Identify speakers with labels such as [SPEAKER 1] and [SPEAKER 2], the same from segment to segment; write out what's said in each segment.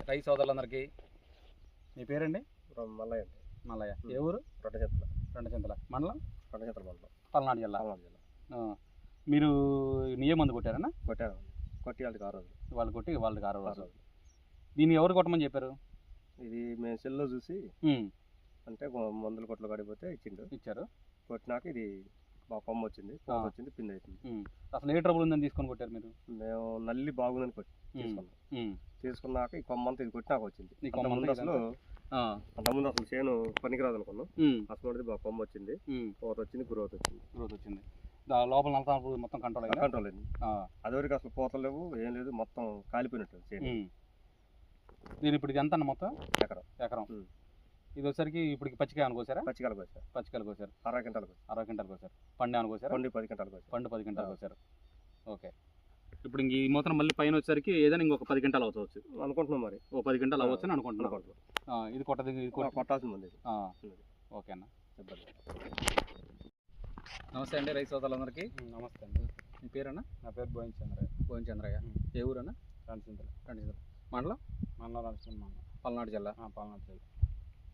[SPEAKER 1] రైతు సోదరులందరికీ మీ పేరండి?
[SPEAKER 2] మల్లయ్య అండి.
[SPEAKER 1] మల్లయ్య. ఏ ఊరు? రెండచింతల మండలం,
[SPEAKER 2] రెండచింతల మండలం,
[SPEAKER 1] పల్నాడు జిల్లా. మీరు నియమ మందు కొట్టారన్నా?
[SPEAKER 2] కొట్టాను. కొట్టి వాళ్ళకి 6 రోజులు.
[SPEAKER 1] వాళ్ళు కొట్టి వాళ్ళకి 6 రోజులు. దీన్ని ఎవరు కొట్టమని చెప్పారు?
[SPEAKER 2] ఇది మేము సెల్లో చూసి అంటే మందులు కొట్లు కడిగిపోతే ఇచ్చారు. కొట్టినాక ఇది మా కొమ్మ వచ్చింది, పూత వచ్చింది, పిండి అవుతుంది.
[SPEAKER 1] అసలు ఏ ట్రబుల్ ఉందని తీసుకొని కొట్టారు మీరు?
[SPEAKER 2] మేము నల్లి బాగుందని తీసుకున్నాక ఈ కొమ్మ అంతా ఇది కొట్టినాక వచ్చింది. అంతకుముందు అసలు చేను పనికిరాదు అనుకున్నాం. అసలు బాగా కొమ్మ వచ్చింది, పూత వచ్చింది, గ్రోత్ వచ్చింది.
[SPEAKER 1] లోపల నలతాలు మొత్తం కంట్రోల్
[SPEAKER 2] అయింది. అదివరకు అసలు పూతలు లేవు, ఏం లేదు, మొత్తం కాలిపోయినట్టు చేను.
[SPEAKER 1] నేను ఇప్పుడు ఇది ఎంత అన్న మొత్తం? ఎకరం. ఇది వచ్చరికి ఇప్పుడు పచ్చికాయ అనుకోసారా? పచ్చికాయలు కోసారు.
[SPEAKER 2] 60 క్వింటాలు
[SPEAKER 1] కోసారు. పండు అనుకోసారా?
[SPEAKER 2] పండు 10 క్వింటాలు
[SPEAKER 1] కోసారు. ఓకే. ఇప్పుడు ఈ మూత్రం మళ్ళీ పైన వచ్చేసరికి ఏదైనా ఇంకొక 10 క్వింటాలు అవచ్చు
[SPEAKER 2] అనుకుంటున్నాం. మరి
[SPEAKER 1] ఓ 10 క్వింటాలు అవ్వచ్చు అని అనుకుంటున్నాం. ఇది
[SPEAKER 2] కొట్టాల్సింది ఉంది.
[SPEAKER 1] ఓకే అన్న. నమస్తే అండి రైతు సోదరులందరికీ.
[SPEAKER 2] నమస్తే అండి.
[SPEAKER 1] మీ పేరన్నా?
[SPEAKER 2] నా పేరు
[SPEAKER 1] భోజనచంద్రయ్య. ఏ ఊరన్నా?
[SPEAKER 2] రెండచింతల
[SPEAKER 1] మండలం, పల్నాడు జిల్లా.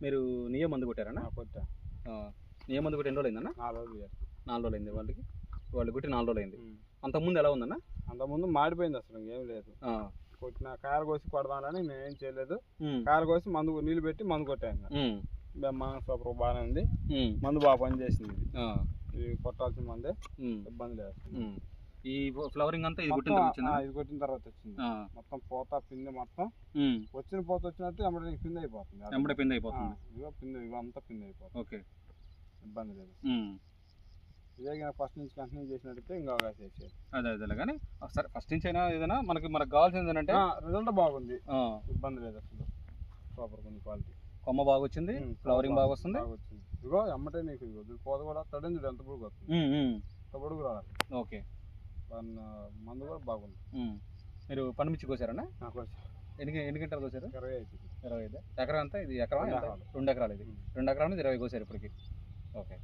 [SPEAKER 1] మీరు నియమ మందు కొట్టారన్నా?
[SPEAKER 2] కొట్టా.
[SPEAKER 1] నియమ మందు కొట్టి ఎన్ని రోజులు అయిందన్న? 4 రోజులు అయింది. వాళ్ళు కొట్టి 4 రోజులు అయింది. అంతకుముందు ఎలా ఉందన్న?
[SPEAKER 2] అంతకుముందు మాడిపోయింది, అసలు ఏం లేదు. కొట్టిన కాయలు కోసి కొడదామని మేమేం చేయలేదు. కాయలు కోసి మందు నీళ్ళు పెట్టి మందు కొట్టాను. సూపర్ బాగానే ఉంది, మందు బాగా పనిచేసింది. ఇది కొట్టాల్సిన మందే, ఇబ్బంది లేదు.
[SPEAKER 1] ఈ ఫ్లవరింగ్ అంతా ఇది
[SPEAKER 2] కొట్టిన తర్వాత వచ్చింది. మొత్తం పూత పిండి మొత్తం వచ్చిన పూత వచ్చినట్టు ఎమ్మడే పిండి అయిపోతుంది. ఇగో అంతా పిండి అయిపోతుంది.
[SPEAKER 1] ఓకే,
[SPEAKER 2] ఇబ్బంది లేదు. ఇదే ఫస్ట్ నుంచి కంటిన్యూ చేసినట్టయితే ఇంకా చేసేది.
[SPEAKER 1] అదే కానీ సరే, ఫస్ట్ నుంచి అయినా ఏదైనా మనకు కావాల్సింది ఏంటంటే
[SPEAKER 2] రిజల్ట్ బాగుంది, ఇబ్బంది లేదు. అసలు సూపర్ ఉంది క్వాలిటీ.
[SPEAKER 1] కొమ్మ బాగా వచ్చింది, ఫ్లవరింగ్ బాగా వస్తుంది.
[SPEAKER 2] ఇగో ఎమ్మటే నీకు పూత కూడా తడింది, ఎంత పొడుగు వస్తుంది, అంత పొడుగు రావాలి.
[SPEAKER 1] ఓకే,
[SPEAKER 2] మందు కూడా బాగుంది.
[SPEAKER 1] మీరు పనిమిచ్చి కోసారన్నా? ఎన్ని గంటలు కోసారు?
[SPEAKER 2] 25.
[SPEAKER 1] ఎకరం అంతా ఇది ఎకరం 2 ఎకరాలు. ఇది 2 ఎకరాలు 20 కోసారు ఇప్పటికి. ఓకే.